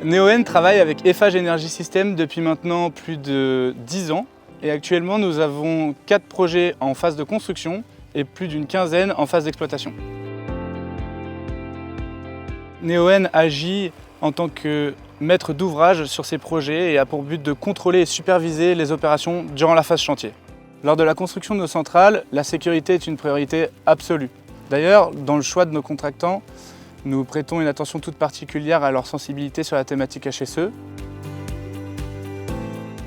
Neoen travaille avec Eiffage Energy System depuis maintenant plus de 10 ans et actuellement nous avons 4 projets en phase de construction et plus d'une quinzaine en phase d'exploitation. Neoen agit en tant que maître d'ouvrage sur ces projets et a pour but de contrôler et superviser les opérations durant la phase chantier. Lors de la construction de nos centrales, la sécurité est une priorité absolue. D'ailleurs, dans le choix de nos contractants, nous prêtons une attention toute particulière à leur sensibilité sur la thématique HSE.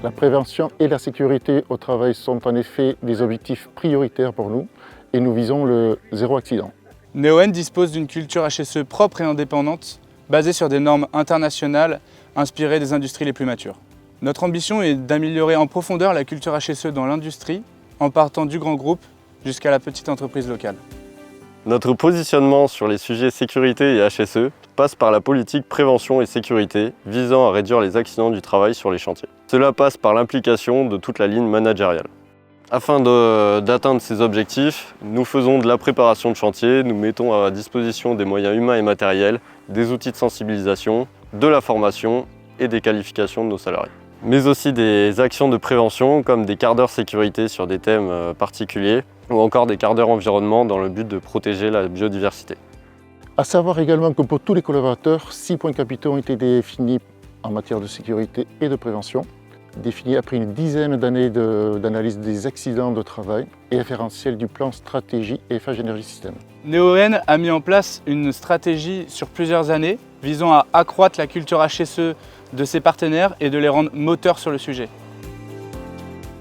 La prévention et la sécurité au travail sont en effet des objectifs prioritaires pour nous et nous visons le zéro accident. Neoen dispose d'une culture HSE propre et indépendante, basée sur des normes internationales inspirées des industries les plus matures. Notre ambition est d'améliorer en profondeur la culture HSE dans l'industrie, en partant du grand groupe jusqu'à la petite entreprise locale. Notre positionnement sur les sujets sécurité et HSE passe par la politique prévention et sécurité visant à réduire les accidents du travail sur les chantiers. Cela passe par l'implication de toute la ligne managériale. Afin d'atteindre ces objectifs, nous faisons de la préparation de chantier, nous mettons à disposition des moyens humains et matériels, des outils de sensibilisation, de la formation et des qualifications de nos salariés. Mais aussi des actions de prévention comme des quarts d'heure sécurité sur des thèmes particuliers ou encore des quarts d'heure environnement dans le but de protéger la biodiversité. À savoir également que pour tous les collaborateurs, 6 points capitaux ont été définis en matière de sécurité et de prévention, définis après une dizaine d'années d'analyse des accidents de travail et référentiel du plan stratégie Eiffage Energy System. Neoen a mis en place une stratégie sur plusieurs années visant à accroître la culture HSE de ses partenaires et de les rendre moteurs sur le sujet.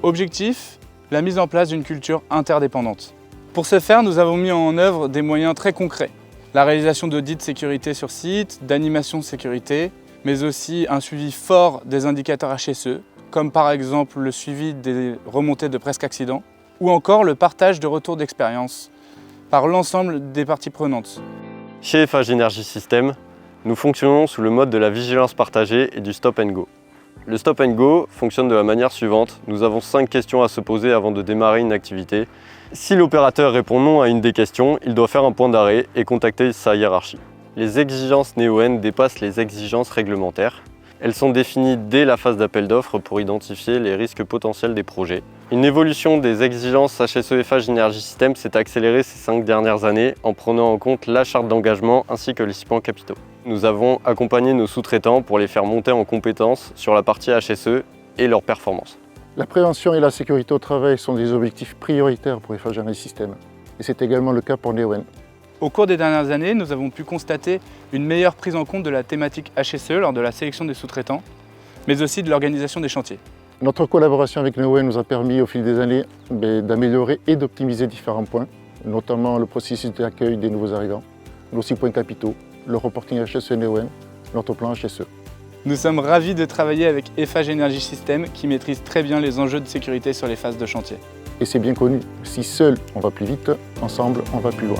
Objectif, la mise en place d'une culture interdépendante. Pour ce faire, nous avons mis en œuvre des moyens très concrets. La réalisation d'audits de sécurité sur site, d'animation de sécurité, mais aussi un suivi fort des indicateurs HSE, comme par exemple le suivi des remontées de presque accident, ou encore le partage de retours d'expérience par l'ensemble des parties prenantes. Chez Eiffage Energy System, nous fonctionnons sous le mode de la vigilance partagée et du stop and go. Le stop and go fonctionne de la manière suivante. Nous avons 5 questions à se poser avant de démarrer une activité. Si l'opérateur répond non à une des questions, il doit faire un point d'arrêt et contacter sa hiérarchie. Les exigences Neoen dépassent les exigences réglementaires. Elles sont définies dès la phase d'appel d'offres pour identifier les risques potentiels des projets. Une évolution des exigences HSE Eiffage Energy System s'est accélérée ces 5 dernières années en prenant en compte la charte d'engagement ainsi que les 6 points capitaux. Nous avons accompagné nos sous-traitants pour les faire monter en compétences sur la partie HSE et leurs performances. La prévention et la sécurité au travail sont des objectifs prioritaires pour Eiffage Energy System et c'est également le cas pour Neoen. Au cours des dernières années, nous avons pu constater une meilleure prise en compte de la thématique HSE lors de la sélection des sous-traitants, mais aussi de l'organisation des chantiers. Notre collaboration avec Neoen nous a permis au fil des années d'améliorer et d'optimiser différents points, notamment le processus d'accueil des nouveaux arrivants, nos 6 points capitaux, le reporting HSE Neoen, notre plan HSE. Nous sommes ravis de travailler avec Eiffage Energy System qui maîtrise très bien les enjeux de sécurité sur les phases de chantier. Et c'est bien connu, si seul on va plus vite, ensemble on va plus loin.